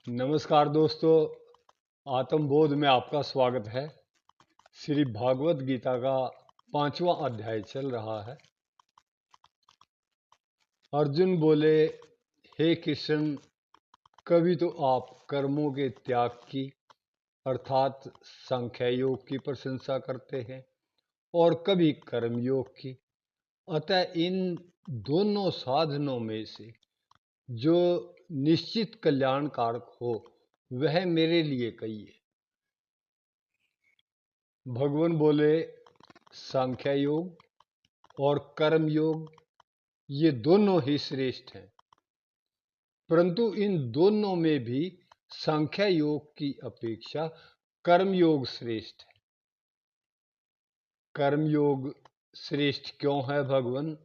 नमस्कार दोस्तों, आत्मबोध में आपका स्वागत है। श्री भागवत गीता का 5वां अध्याय चल रहा है। अर्जुन बोले, हे कृष्ण, कभी तो आप कर्मों के त्याग की अर्थात सांख्य योग की प्रशंसा करते हैं और कभी कर्म योग की। अतः इन दोनों साधनों में से जो निश्चित कल्याणकारक हो वह मेरे लिए कहिए। भगवान बोले, सांख्य योग और कर्म योग ये दोनों ही श्रेष्ठ हैं, परंतु इन दोनों में भी सांख्य योग की अपेक्षा कर्म योग श्रेष्ठ है। कर्म योग श्रेष्ठ क्यों है भगवान?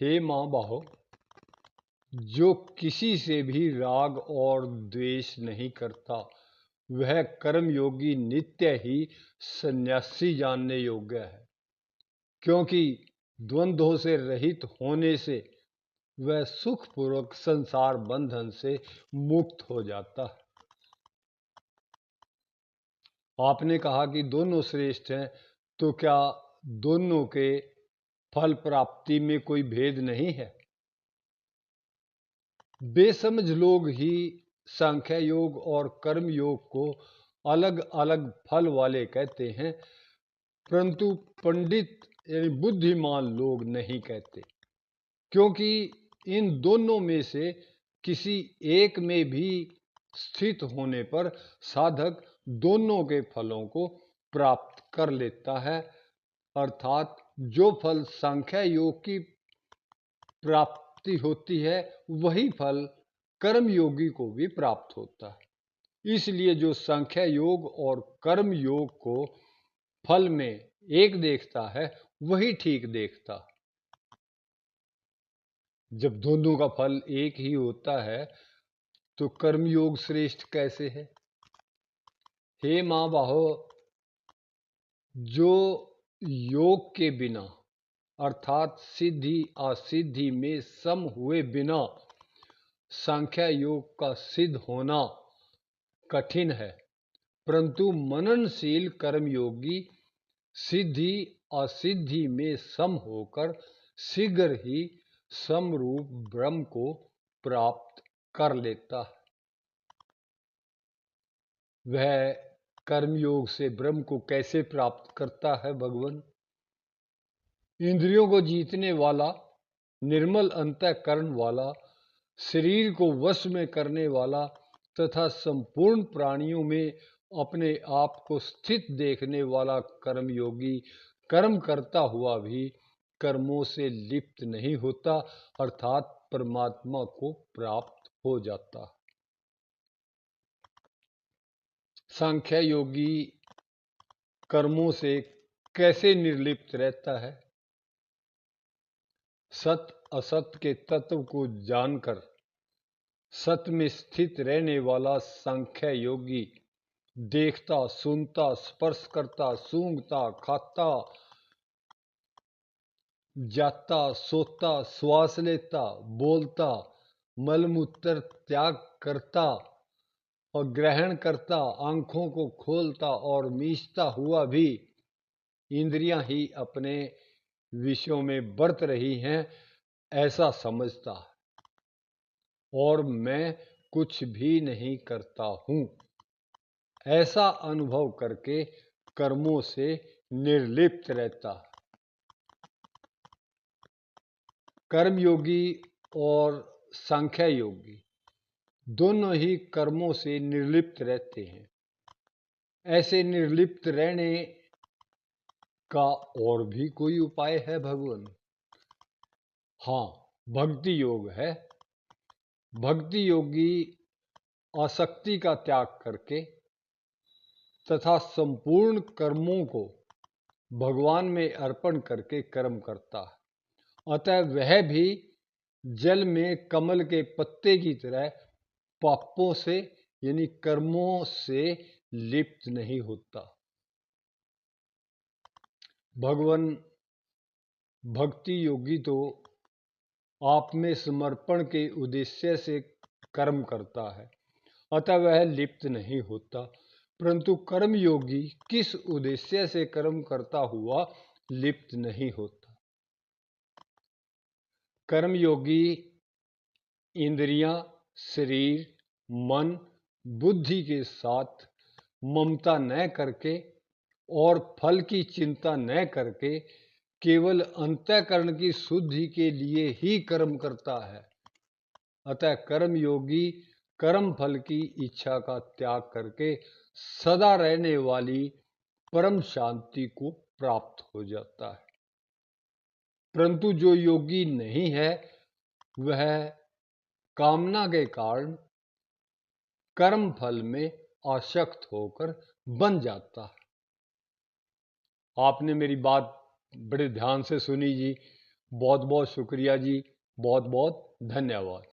हे माँ बाहो, जो किसी से भी राग और द्वेष नहीं करता वह कर्म योगी नित्य ही सन्यासी जानने योग्य है, क्योंकि द्वंद्वों से रहित होने से वह सुखपूर्वक संसार बंधन से मुक्त हो जाता है। आपने कहा कि दोनों श्रेष्ठ हैं, तो क्या दोनों के फल प्राप्ति में कोई भेद नहीं है? बेसमझ लोग ही सांख्य योग और कर्म योग को अलग अलग फल वाले कहते हैं, परंतु पंडित यानी बुद्धिमान लोग नहीं कहते, क्योंकि इन दोनों में से किसी एक में भी स्थित होने पर साधक दोनों के फलों को प्राप्त कर लेता है। अर्थात जो फल सांख्य योग की प्राप्ति होती है वही फल कर्म योगी को भी प्राप्त होता है। इसलिए जो सांख्य योग और कर्म योग को फल में एक देखता है वही ठीक देखता है। जब दोनों का फल एक ही होता है तो कर्मयोग श्रेष्ठ कैसे है? हे माँ बाहो, जो योग के बिना अर्थात सिद्धि असिद्धि में सम हुए बिना सांख्य योग का सिद्ध होना कठिन है, परंतु मननशील कर्मयोगी सिद्धि असिद्धि में सम होकर शीघ्र ही समरूप ब्रह्म को प्राप्त कर लेता है। वह कर्मयोग से ब्रह्म को कैसे प्राप्त करता है भगवान? इंद्रियों को जीतने वाला, निर्मल अंतःकरण वाला, शरीर को वश में करने वाला तथा संपूर्ण प्राणियों में अपने आप को स्थित देखने वाला कर्मयोगी कर्म करता हुआ भी कर्मों से लिप्त नहीं होता, अर्थात परमात्मा को प्राप्त हो जाता। सांख्य योगी कर्मों से कैसे निर्लिप्त रहता है? सत असत के तत्व को जानकर सत में स्थित रहने वाला सांख्य योगी देखता, सुनता, स्पर्श करता, सूंघता, खाता, जाता, सोता, श्वास लेता, बोलता, मलमूत्र त्याग करता और ग्रहण करता, आंखों को खोलता और मीचता हुआ भी इंद्रियां ही अपने विषयों में बरत रही हैं ऐसा समझता और मैं कुछ भी नहीं करता हूं ऐसा अनुभव करके कर्मों से निर्लिप्त रहता। कर्मयोगी और सांख्य योगी दोनों ही कर्मों से निर्लिप्त रहते हैं। ऐसे निर्लिप्त रहने का और भी कोई उपाय है भगवान? हाँ, भक्ति योग है। भक्ति योगी आसक्ति का त्याग करके तथा संपूर्ण कर्मों को भगवान में अर्पण करके कर्म करता है। अतः वह भी जल में कमल के पत्ते की तरह पापों से यानी कर्मों से लिप्त नहीं होता। भगवान भक्ति योगी तो आप में समर्पण के उद्देश्य से कर्म करता है अतः वह लिप्त नहीं होता। परंतु कर्मयोगी किस उद्देश्य से कर्म करता हुआ लिप्त नहीं होता? कर्मयोगी इंद्रियां, शरीर, मन, बुद्धि के साथ ममता न करके और फल की चिंता न करके केवल अंतःकरण की शुद्धि के लिए ही कर्म करता है। अतः कर्मयोगी कर्म फल की इच्छा का त्याग करके सदा रहने वाली परम शांति को प्राप्त हो जाता है। परंतु जो योगी नहीं है वह कामना के कारण कर्म फल में आसक्त होकर बन जाता है। आपने मेरी बात बड़े ध्यान से सुनी जी। बहुत बहुत शुक्रिया जी। बहुत बहुत धन्यवाद।